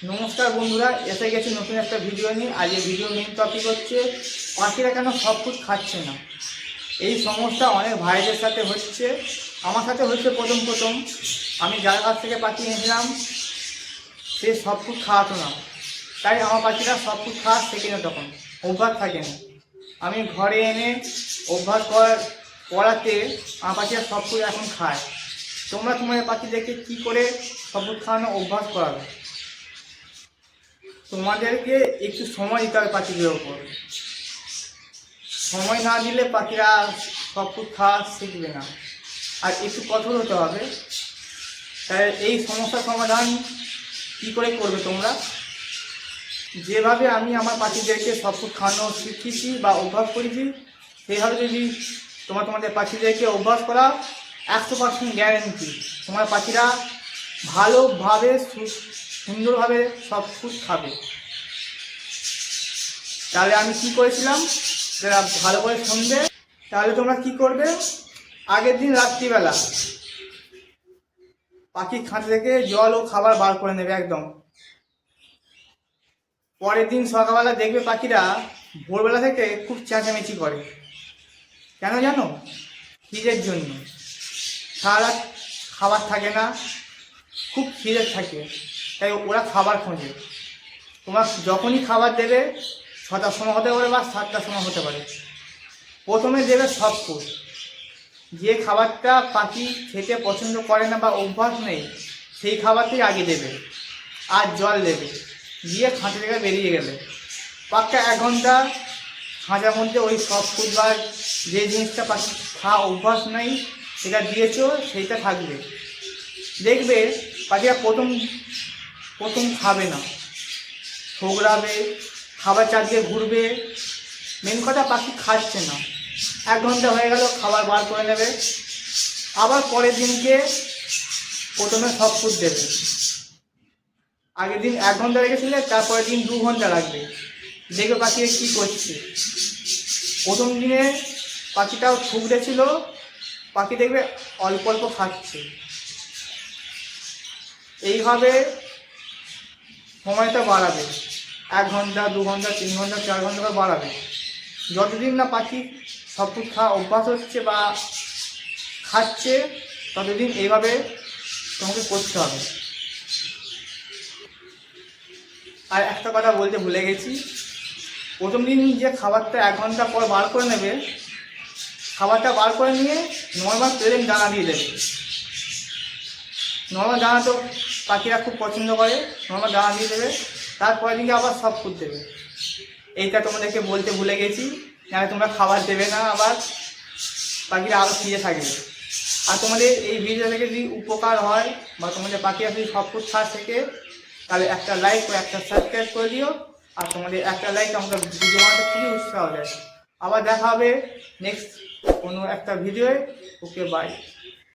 নমস্কার বন্ধুরা, এসে গেছি নতুন একটা ভিডিও নিয়ে। আজ এই ভিডিও মেইন টপিক হচ্ছে পাখিরা কেন সব ফুড খাচ্ছে না। এই সমস্যা অনেক ভাইদের সাথে হচ্ছে, আমার সাথে হচ্ছে। প্রথম আমি যার কাছ থেকে পাখি এনেছিলাম সে সব ফুড খাওয়াতো না, তাই আমার পাখিরা সব ফুড খাওয়া শেখে না, তখন অভ্যাস থাকে না। আমি ঘরে এনে অভ্যাস করাতে আমার পাখিরা সব ফুড এখন খায়। তোমরা তোমাদের পাখিদেরকে কী করে সব ফুড খাওয়ানো অভ্যাস করাবে? তোমাদেরকে একটু সময় দিতে হবে পাখিদের ওপর। সময় না দিলে পাখিরা সব ফুড খাওয়া শিখবে না, আর একটু কঠোর হতে হবে। তাই এই সমস্যার সমাধান কী করে করবে তোমরা? যেভাবে আমি আমার পাখিদেরকে সব ফুড খাওয়ানো শিখিয়েছি বা অভ্যাস করেছি, সেইভাবে যদি তোমাদের পাখিদেরকে অভ্যাস করা, 100% গ্যারেন্টি তোমার পাখিরা ভালোভাবে সুন্দরভাবে সব ফুড খাবে। তাহলে আমি কি করেছিলাম, যারা ভালো করে শুনবে, তাহলে তোমরা কি করবে? আগের দিন রাত্রিবেলা পাখির খাঁচা থেকে জল ও খাবার বার করে নেবে একদম। পরের দিন সকালবেলা দেখবে পাখিরা ভোরবেলা থেকে খুব চেঁচামেচি করে। কেন জানো? খিদের জন্য। সারা খাবার থাকে না, খুব খিদে থাকে, তাই ওরা খাবার খোঁজে। তোমরা যখনই খাবার দেবে, 6টার সময় হতে পারে বা 7টার সময় হতে পারে, প্রথমে দেবে সব ফুড। যে খাবারটা পাখি খেতে পছন্দ করে না বা অভ্যাস নেই, সেই খাবারটাই আগে দেবে, আর জল দেবে। দিয়ে খাঁচা থেকে বেরিয়ে গেলে পাক্কা 1 ঘন্টা খাঁচার মধ্যে ওই সব ফুড বা যে জিনিসটা পাখি খাওয়া অভ্যাস নেই সেটা দিয়েছো, সেইটা থাকবে। দেখবে পাখিরা প্রথম খাবে না, ঠোকরাবে, খাবার চারদিকে ঘুরবে। মেন কথা, পাখি খাচ্ছে না। 1 ঘন্টা হয়ে গেল, খাবার বার করে নেবে। আবার পরের দিনকে প্রথমে সব ফুড দেবে। আগের দিন 1 ঘন্টা রেখেছিলে, তারপরের দিন 2 ঘন্টা লাগবে। দেখবে পাখি কী করছে। প্রথম দিনে পাখিটাও ঠুকরে ছিল, পাখি দেখবে অল্প অল্প খাচ্ছে। এইভাবে সময়টা বাড়াবে, 1 ঘন্টা, 2 ঘন্টা, 3 ঘন্টা, 4 ঘন্টা করে বাড়াবে। যতদিন না পাখি সব ফুড খাওয়া অভ্যাস হচ্ছে বা খাচ্ছে, ততদিন এইভাবে তোমাকে করতে হবে। আর একটা কথা বলতে ভুলে গেছি, প্রথম দিন যে খাবারটা 1 ঘন্টা পর বার করে নেবে, খাবারটা বার করে নিয়ে নর্মাল প্লেন দানা দিয়ে দেবে। নর্মাল দানা তো পাখিরা খুব পছন্দ করে, নর্মাল দানা দিয়ে দেবে। তারপরের দিনকে আবার সব ফুড দেবে। এইটা তোমাদেরকে বলতে ভুলে গেছি, যাতে তোমরা খাবার দেবে না, আবার পাখিরা আরও ফিরে থাকবে। আর তোমাদের এই ভিডিও থেকে যদি উপকার হয় বা তোমাদের পাখিরা যদি সব ফুড খাওয়া শেখে, তাহলে একটা লাইক ও একটা সাবস্ক্রাইব করে দিও। আর তোমাদের একটা লাইক আমাদের ভিডিও বানাতে খুবই উৎসাহ দেয়। আবার দেখা হবে নেক্সট কোনো একটা ভিডিওয়ে। ওকে, বাই।